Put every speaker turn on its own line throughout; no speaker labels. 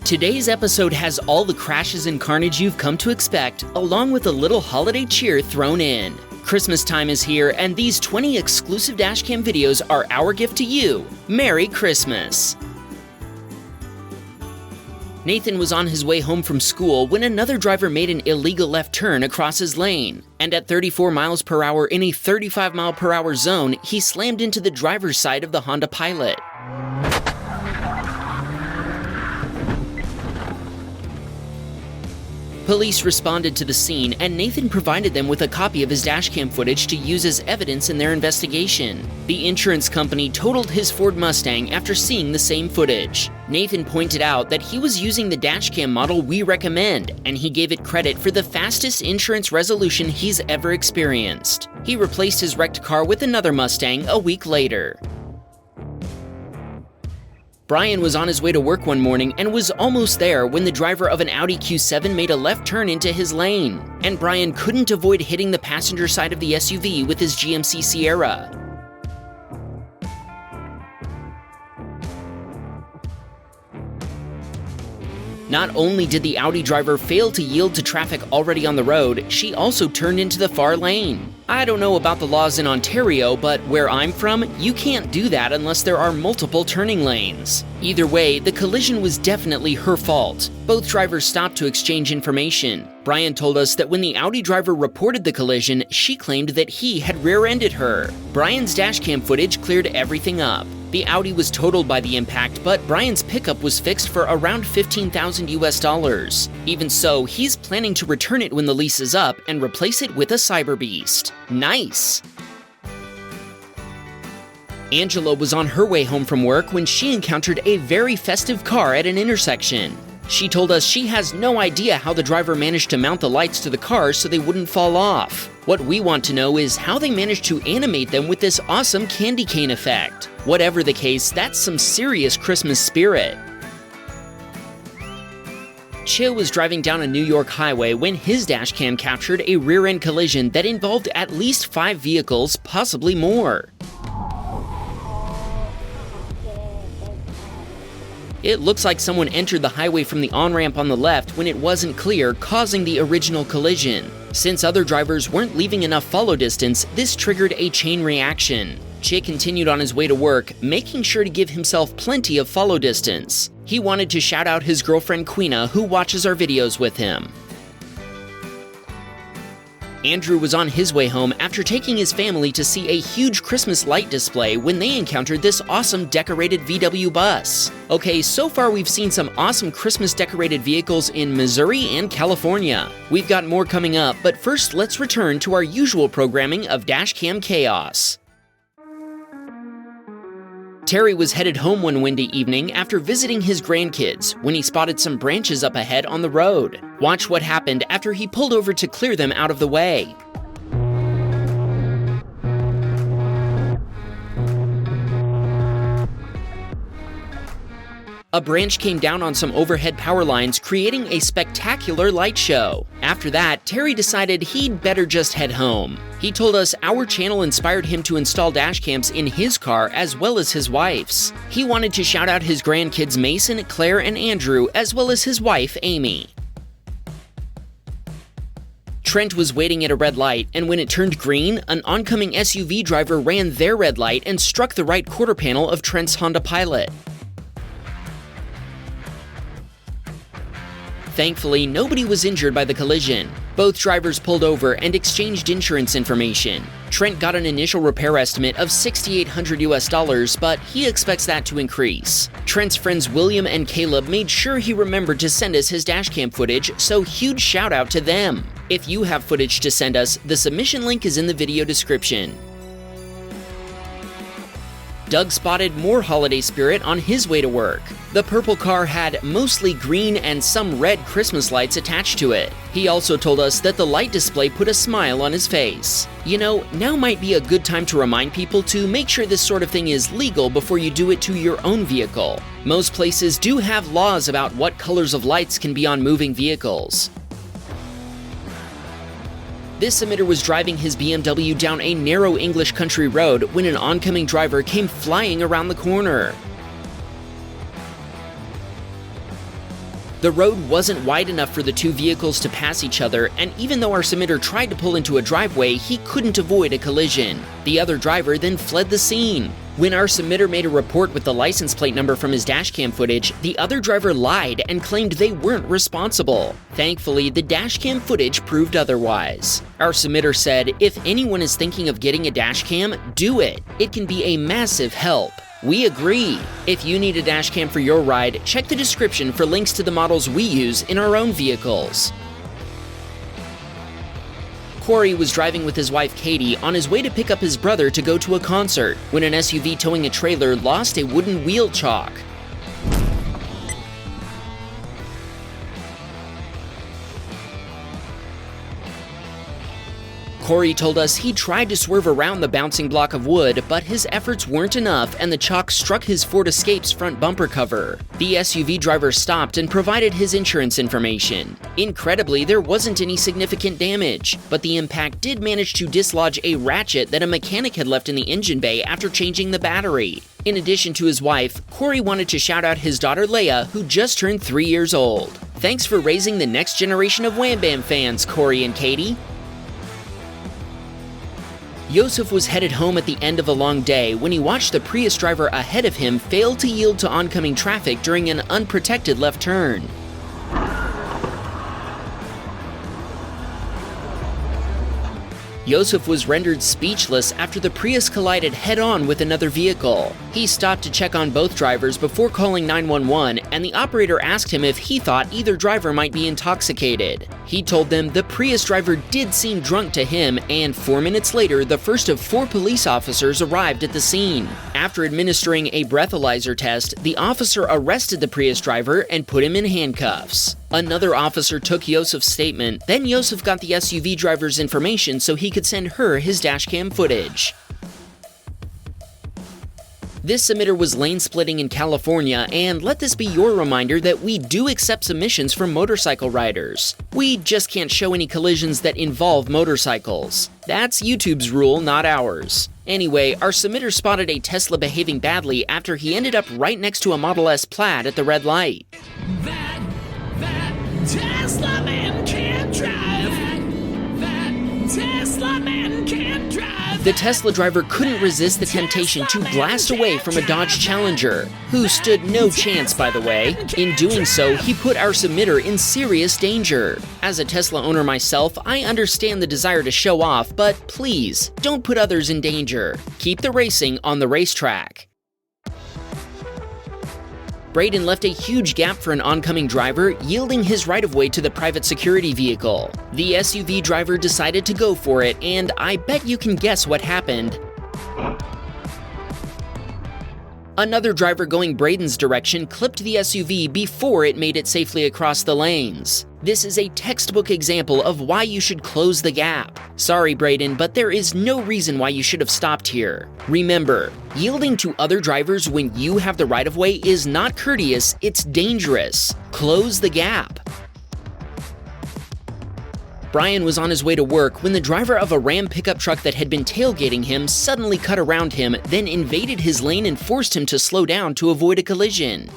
Today's episode has all the crashes and carnage you've come to expect, along with a little holiday cheer thrown in. Christmas time is here, and these 20 exclusive dashcam videos are our gift to you. Merry Christmas! Nathan was on his way home from school when another driver made an illegal left turn across his lane, and at 34 miles per hour in a 35 mile per hour zone, he slammed into the driver's side of the Honda Pilot. Police responded to the scene, and Nathan provided them with a copy of his dashcam footage to use as evidence in their investigation. The insurance company totaled his Ford Mustang after seeing the same footage. Nathan pointed out that he was using the dashcam model we recommend, and he gave it credit for the fastest insurance resolution he's ever experienced. He replaced his wrecked car with another Mustang a week later. Brian was on his way to work one morning and was almost there when the driver of an Audi Q7 made a left turn into his lane, and Brian couldn't avoid hitting the passenger side of the SUV with his GMC Sierra. Not only did the Audi driver fail to yield to traffic already on the road, she also turned into the far lane. I don't know about the laws in Ontario, but where I'm from, you can't do that unless there are multiple turning lanes. Either way, the collision was definitely her fault. Both drivers stopped to exchange information. Brian told us that when the Audi driver reported the collision, she claimed that he had rear-ended her. Brian's dashcam footage cleared everything up. The Audi was totaled by the impact, but Brian's pickup was fixed for around $15,000 US. Even so, he's planning to return it when the lease is up and replace it with a Cyber Beast. Nice! Angela was on her way home from work when she encountered a very festive car at an intersection. She told us she has no idea how the driver managed to mount the lights to the car so they wouldn't fall off. What we want to know is how they managed to animate them with this awesome candy cane effect. Whatever the case, that's some serious Christmas spirit. Chill was driving down a New York highway when his dashcam captured a rear-end collision that involved at least 5 vehicles, possibly more. It looks like someone entered the highway from the on-ramp on the left when it wasn't clear, causing the original collision. Since other drivers weren't leaving enough follow distance, this triggered a chain reaction. Chick continued on his way to work, making sure to give himself plenty of follow distance. He wanted to shout out his girlfriend Queena, who watches our videos with him. Andrew was on his way home after taking his family to see a huge Christmas light display when they encountered this awesome decorated VW bus. Okay, so far we've seen some awesome Christmas decorated vehicles in Missouri and California. We've got more coming up, but first let's return to our usual programming of dashcam chaos. Terry was headed home one windy evening after visiting his grandkids when he spotted some branches up ahead on the road. Watch what happened after he pulled over to clear them out of the way. A branch came down on some overhead power lines, creating a spectacular light show. After that, Terry decided he'd better just head home. He told us our channel inspired him to install dashcams in his car as well as his wife's. He wanted to shout out his grandkids Mason, Claire, and Andrew, as well as his wife, Amy. Trent was waiting at a red light, and when it turned green, an oncoming SUV driver ran their red light and struck the right quarter panel of Trent's Honda Pilot. Thankfully, nobody was injured by the collision. Both drivers pulled over and exchanged insurance information. Trent got an initial repair estimate of $6,800 US, but he expects that to increase. Trent's friends William and Caleb made sure he remembered to send us his dashcam footage, so huge shout out to them. If you have footage to send us, the submission link is in the video description. Doug spotted more holiday spirit on his way to work. The purple car had mostly green and some red Christmas lights attached to it. He also told us that the light display put a smile on his face. You know, now might be a good time to remind people to make sure this sort of thing is legal before you do it to your own vehicle. Most places do have laws about what colors of lights can be on moving vehicles. This emitter was driving his BMW down a narrow English country road when an oncoming driver came flying around the corner. The road wasn't wide enough for the two vehicles to pass each other, and even though our submitter tried to pull into a driveway, he couldn't avoid a collision. The other driver then fled the scene. When our submitter made a report with the license plate number from his dashcam footage, the other driver lied and claimed they weren't responsible. Thankfully, the dashcam footage proved otherwise. Our submitter said, "If anyone is thinking of getting a dashcam, do it. It can be a massive help." We agree. If you need a dashcam for your ride, check the description for links to the models we use in our own vehicles. Corey was driving with his wife Katie on his way to pick up his brother to go to a concert when an SUV towing a trailer lost a wooden wheel chock. Corey told us he tried to swerve around the bouncing block of wood, but his efforts weren't enough and the chock struck his Ford Escape's front bumper cover. The SUV driver stopped and provided his insurance information. Incredibly, there wasn't any significant damage, but the impact did manage to dislodge a ratchet that a mechanic had left in the engine bay after changing the battery. In addition to his wife, Corey wanted to shout out his daughter Leia, who just turned 3 years old. Thanks for raising the next generation of Wham Bam fans, Corey and Katie. Yosef was headed home at the end of a long day when he watched the Prius driver ahead of him fail to yield to oncoming traffic during an unprotected left turn. Yosef was rendered speechless after the Prius collided head-on with another vehicle. He stopped to check on both drivers before calling 911, and the operator asked him if he thought either driver might be intoxicated. He told them the Prius driver did seem drunk to him, and 4 minutes later, the first of 4 police officers arrived at the scene. After administering a breathalyzer test, the officer arrested the Prius driver and put him in handcuffs. Another officer took Yosef's statement, then Yosef got the SUV driver's information so he could send her his dashcam footage. This submitter was lane splitting in California, and let this be your reminder that we do accept submissions from motorcycle riders. We just can't show any collisions that involve motorcycles. That's YouTube's rule, not ours. Anyway, our submitter spotted a Tesla behaving badly after he ended up right next to a Model S Plaid at the red light.
That Tesla man can't drive. That Tesla man can't drive.
The Tesla driver couldn't resist the temptation to blast away from a Dodge Challenger, who stood no chance, by the way. In doing so, he put our submitter in serious danger. As a Tesla owner myself, I understand the desire to show off, but please, don't put others in danger. Keep the racing on the racetrack. Braden left a huge gap for an oncoming driver, yielding his right-of-way to the private security vehicle. The SUV driver decided to go for it, and I bet you can guess what happened. Another driver going Braden's direction clipped the SUV before it made it safely across the lanes. This is a textbook example of why you should close the gap. Sorry, Braden, but there is no reason why you should have stopped here. Remember, yielding to other drivers when you have the right-of-way is not courteous, it's dangerous. Close the gap. Brian was on his way to work when the driver of a Ram pickup truck that had been tailgating him suddenly cut around him, then invaded his lane and forced him to slow down to avoid a collision.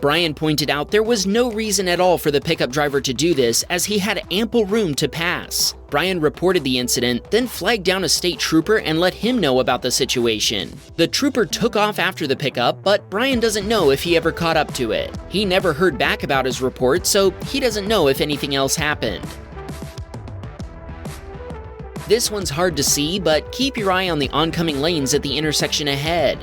Brian pointed out there was no reason at all for the pickup driver to do this, as he had ample room to pass. Brian reported the incident, then flagged down a state trooper and let him know about the situation. The trooper took off after the pickup, but Brian doesn't know if he ever caught up to it. He never heard back about his report, so he doesn't know if anything else happened. This one's hard to see, but keep your eye on the oncoming lanes at the intersection ahead.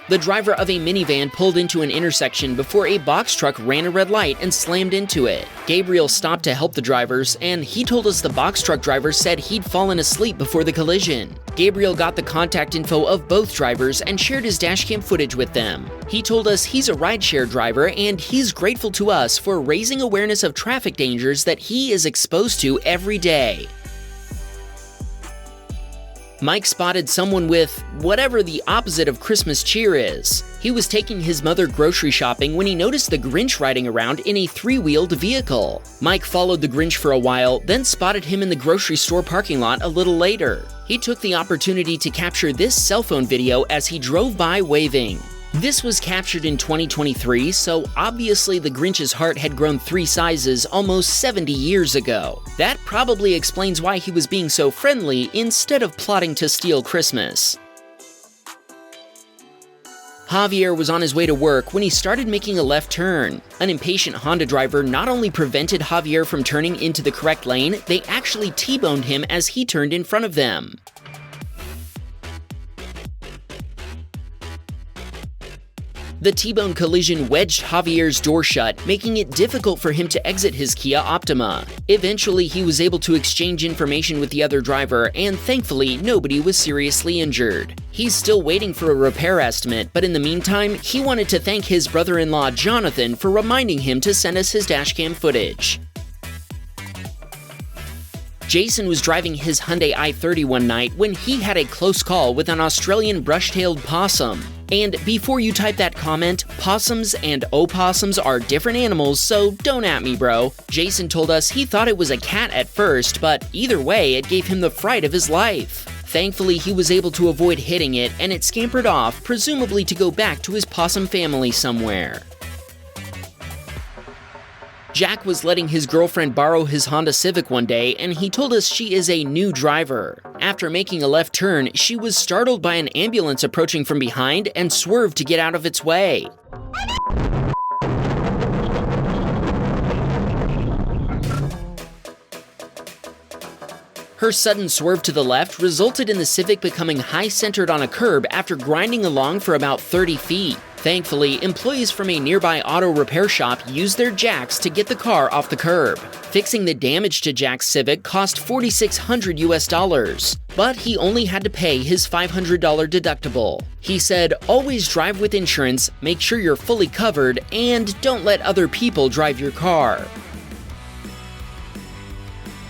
The driver of a minivan pulled into an intersection before a box truck ran a red light and slammed into it. Gabriel stopped to help the drivers, and he told us the box truck driver said he'd fallen asleep before the collision. Gabriel got the contact info of both drivers and shared his dashcam footage with them. He told us he's a rideshare driver and he's grateful to us for raising awareness of traffic dangers that he is exposed to every day. Mike spotted someone with whatever the opposite of Christmas cheer is. He was taking his mother grocery shopping when he noticed the Grinch riding around in a three-wheeled vehicle. Mike followed the Grinch for a while, then spotted him in the grocery store parking lot a little later. He took the opportunity to capture this cell phone video as he drove by waving. This was captured in 2023, so obviously the Grinch's heart had grown 3 sizes almost 70 years ago. That probably explains why he was being so friendly instead of plotting to steal Christmas. Javier was on his way to work when he started making a left turn. An impatient Honda driver not only prevented Javier from turning into the correct lane, they actually T-boned him as he turned in front of them. The T-bone collision wedged Javier's door shut, making it difficult for him to exit his Kia Optima. Eventually, he was able to exchange information with the other driver, and thankfully, nobody was seriously injured. He's still waiting for a repair estimate, but in the meantime, he wanted to thank his brother-in-law Jonathan for reminding him to send us his dashcam footage. Jason was driving his Hyundai i30 one night when he had a close call with an Australian brush-tailed possum. And before you type that comment, possums and opossums are different animals, so don't at me, bro. Jason told us he thought it was a cat at first, but either way, it gave him the fright of his life. Thankfully, he was able to avoid hitting it, and it scampered off, presumably to go back to his possum family somewhere. Jack was letting his girlfriend borrow his Honda Civic one day, and he told us she is a new driver. After making a left turn, she was startled by an ambulance approaching from behind and swerved to get out of its way. Her sudden swerve to the left resulted in the Civic becoming high-centered on a curb after grinding along for about 30 feet. Thankfully, employees from a nearby auto repair shop used their jacks to get the car off the curb. Fixing the damage to Jack's Civic cost $4,600 US, but he only had to pay his $500 deductible. He said, "Always drive with insurance, make sure you're fully covered, and don't let other people drive your car."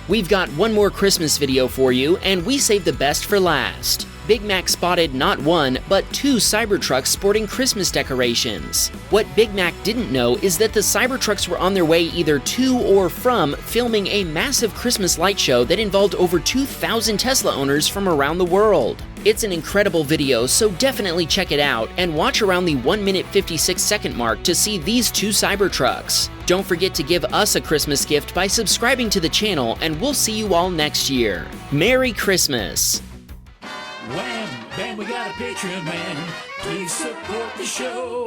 We've got one more Christmas video for you, and we saved the best for last. Big Mac spotted not one, but 2 Cybertrucks sporting Christmas decorations. What Big Mac didn't know is that the Cybertrucks were on their way either to or from filming a massive Christmas light show that involved over 2,000 Tesla owners from around the world. It's an incredible video, so definitely check it out, and watch around the 1 minute 56 second mark to see these 2 Cybertrucks. Don't forget to give us a Christmas gift by subscribing to the channel, and we'll see you all next year. Merry Christmas!
Wham, bam, we got a Patreon man. Please support the show.